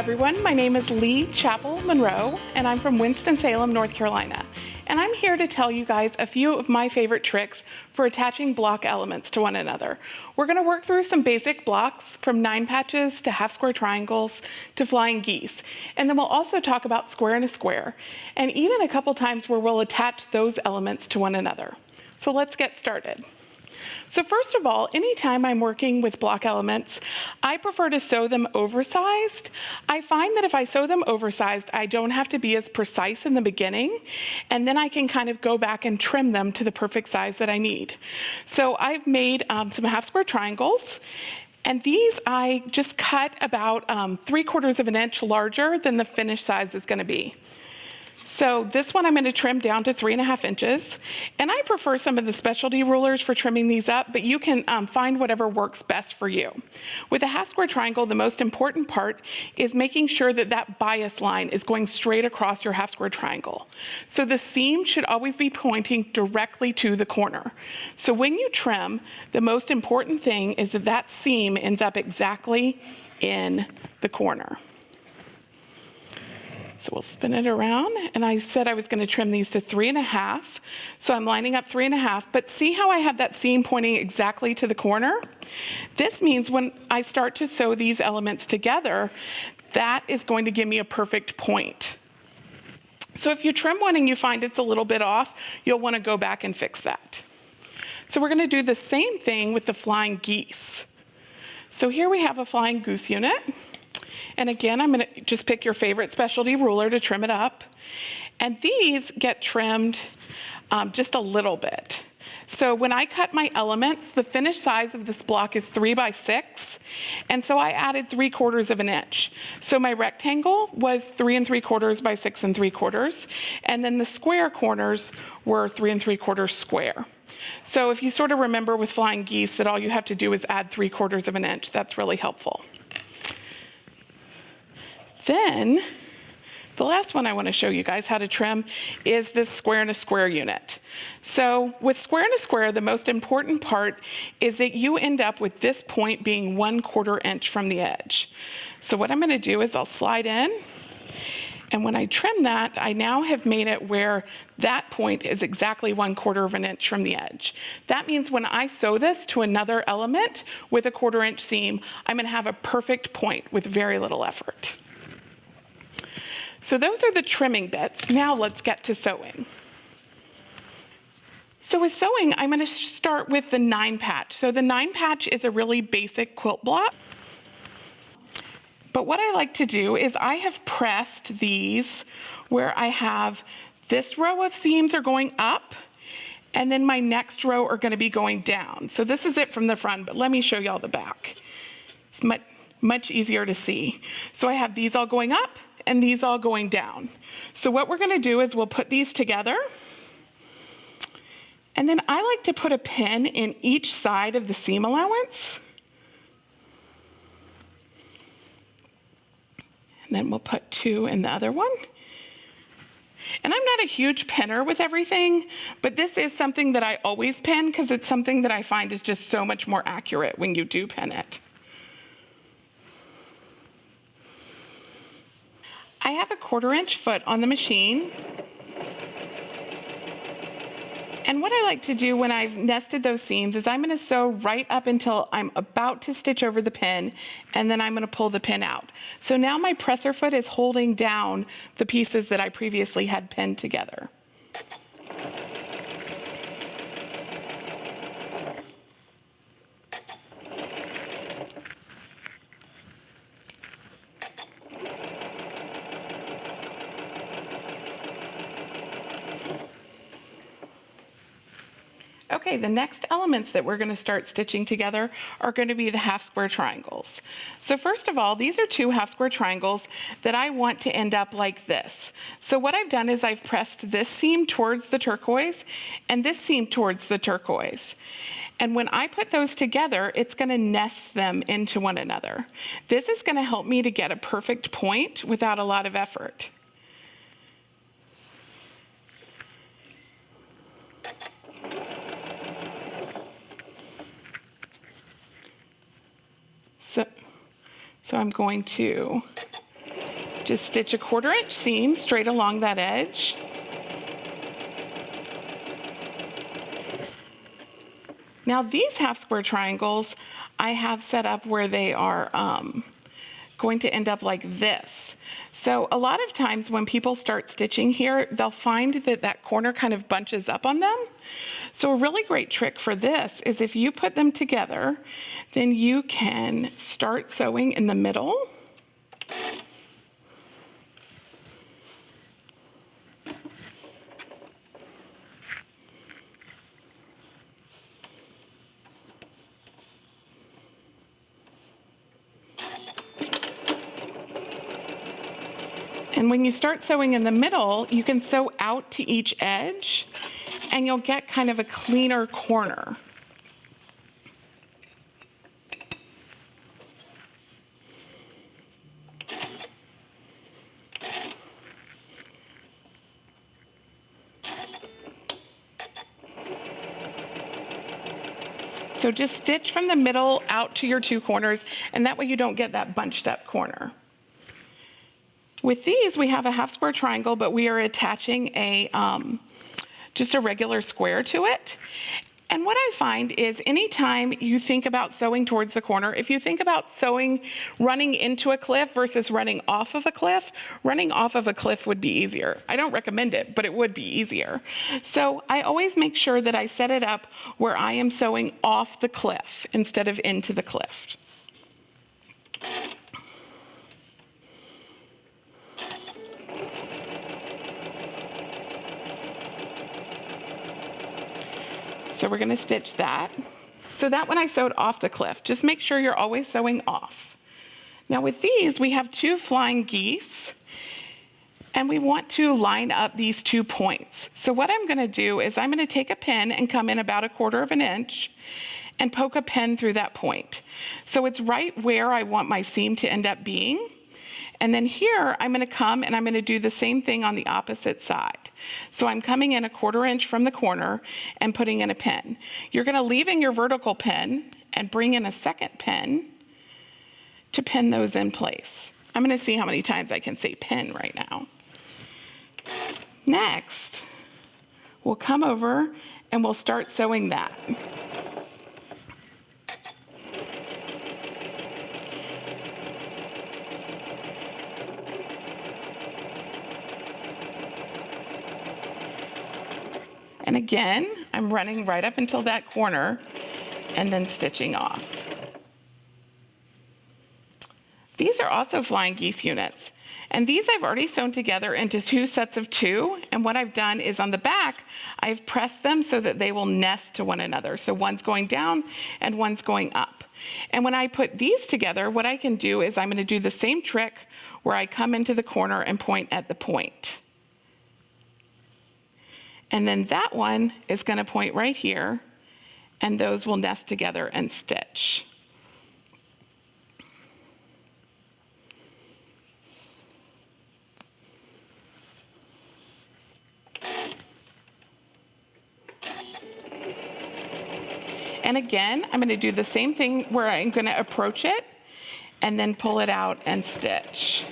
everyone, my name is Lee Chappell Monroe and I'm from Winston-Salem, North Carolina. And I'm here to tell you guys a few of my favorite tricks for attaching block elements to one another. We're going to work through some basic blocks from 9 patches to half square triangles to flying geese. And then we'll also talk about square and a square, and even a couple times where we'll attach those elements to one another. So let's get started. So first of all, anytime I'm working with block elements, I prefer to sew them oversized. I find that if I sew them oversized, I don't have to be as precise in the beginning, and then I can kind of go back and trim them to the perfect size that I need. So I've made some half square triangles, and these I just cut about 3/4 of an inch larger than the finished size is going to be. So this one I'm going to trim down to 3.5 inches, and I prefer some of the specialty rulers for trimming these up, but you can find whatever works best for you. With a half square triangle, the most important part is making sure that that bias line is going straight across your half square triangle. So the seam should always be pointing directly to the corner. So when you trim, the most important thing is that that seam ends up exactly in the corner. So we'll spin it around, and I said I was going to trim these to 3.5, so I'm lining up 3.5, but see how I have that seam pointing exactly to the corner? This means when I start to sew these elements together, that is going to give me a perfect point. So if you trim one and you find it's a little bit off, you'll want to go back and fix that. So we're going to do the same thing with the flying geese. So here we have a flying goose unit. And again, I'm going to just pick your favorite specialty ruler to trim it up. And these get trimmed just a little bit. So when I cut my elements, the finished size of this block is 3 by 6. And so I added 3/4 of an inch. So my rectangle was 3 3/4 by 6 3/4. And then the square corners were 3 3/4 square. So if you sort of remember with flying geese that all you have to do is add 3/4 of an inch, that's really helpful. Then, the last one I want to show you guys how to trim is this square and a square unit. So with square and a square, the most important part is that you end up with this point being 1/4 inch from the edge. So what I'm going to do is I'll slide in, and when I trim that, I now have made it where that point is exactly 1/4 of an inch from the edge. That means when I sew this to another element with a 1/4 inch seam, I'm going to have a perfect point with very little effort. So those are the trimming bits. Now let's get to sewing. So with sewing, I'm going to start with the 9 patch. So the 9 patch is a really basic quilt block. But what I like to do is I have pressed these where I have this row of seams are going up, and then my next row are going to be going down. So this is it from the front, but let me show y'all the back. It's much easier to see. So I have these all going up, and these all going down. So what we're going to do is we'll put these together, and then I like to put a pin in each side of the seam allowance, and then we'll put 2 in the other one. And I'm not a huge pinner with everything, but this is something that I always pin because it's something that I find is just so much more accurate when you do pin it. I have a 1/4 inch foot on the machine. And what I like to do when I've nested those seams is I'm going to sew right up until I'm about to stitch over the pin, and then I'm going to pull the pin out. So now my presser foot is holding down the pieces that I previously had pinned together. Okay, the next elements that we're going to start stitching together are going to be the half square triangles. So first of all, these are 2 half square triangles that I want to end up like this. So what I've done is I've pressed this seam towards the turquoise and this seam towards the turquoise. And when I put those together, it's going to nest them into one another. This is going to help me to get a perfect point without a lot of effort. So I'm going to Just stitch a 1/4 inch seam straight along that edge. Now these half square triangles I have set up where they are going to end up like this. So a lot of times when people start stitching here, they'll find that that corner kind of bunches up on them. So a really great trick for this is if you put them together, then you can start sewing in the middle. And when you start sewing in the middle, you can sew out to each edge and you'll get kind of a cleaner corner. So just stitch from the middle out to your 2 corners, and that way you don't get that bunched up corner. With these, we have a half square triangle, but we are attaching just a regular square to it. And what I find is anytime you think about sewing towards the corner, if you think about sewing running into a cliff versus running off of a cliff would be easier. I don't recommend it, but it would be easier. So I always make sure that I set it up where I am sewing off the cliff instead of into the cliff. So we're going to stitch that. So that when I sewed off the cliff, just make sure you're always sewing off. Now with these, we have 2 flying geese, and we want to line up these 2 points. So what I'm going to do is I'm going to take a pin and come in about 1/4 inch and poke a pin through that point. So it's right where I want my seam to end up being. And then here, I'm going to come and I'm going to do the same thing on the opposite side. So I'm coming in 1/4 inch from the corner and putting in a pin. You're going to leave in your vertical pin and bring in a second pin to pin those in place. I'm going to see how many times I can say pin right now. Next, we'll come over and we'll start sewing that. And again, I'm running right up until that corner and then stitching off. These are also flying geese units. And these I've already sewn together into 2 sets of 2. And what I've done is on the back, I've pressed them so that they will nest to one another. So one's going down and one's going up. And when I put these together, what I can do is I'm going to do the same trick where I come into the corner and point at the point. And then that one is going to point right here, and those will nest together and stitch. And again, I'm going to do the same thing where I'm going to approach it and then pull it out and stitch.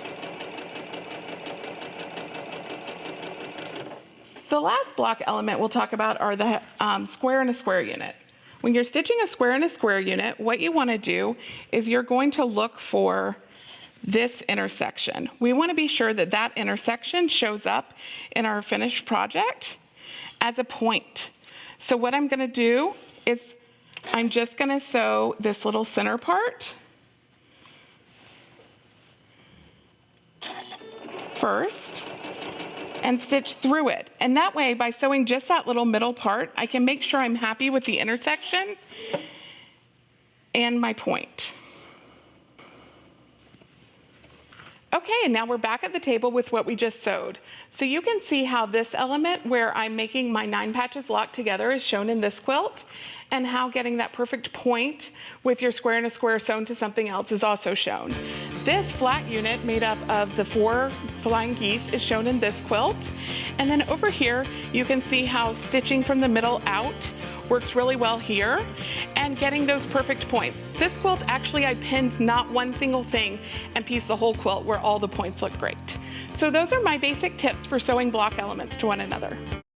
The last block element we'll talk about are the square and a square unit. When you're stitching a square and a square unit, what you want to do is you're going to look for this intersection. We want to be sure that that intersection shows up in our finished project as a point. So what I'm going to do is I'm just going to sew this little center part first and stitch through it. And that way, by sewing just that little middle part, I can make sure I'm happy with the intersection and my point. Okay, and now we're back at the table with what we just sewed. So you can see how this element where I'm making my 9 patches locked together is shown in this quilt, and how getting that perfect point with your square and a square sewn to something else is also shown. This flat unit made up of the 4 flying geese is shown in this quilt. And then over here, you can see how stitching from the middle out works really well here, and getting those perfect points. This quilt, actually, I pinned not one single thing and pieced the whole quilt where all the points look great. So those are my basic tips for sewing block elements to one another.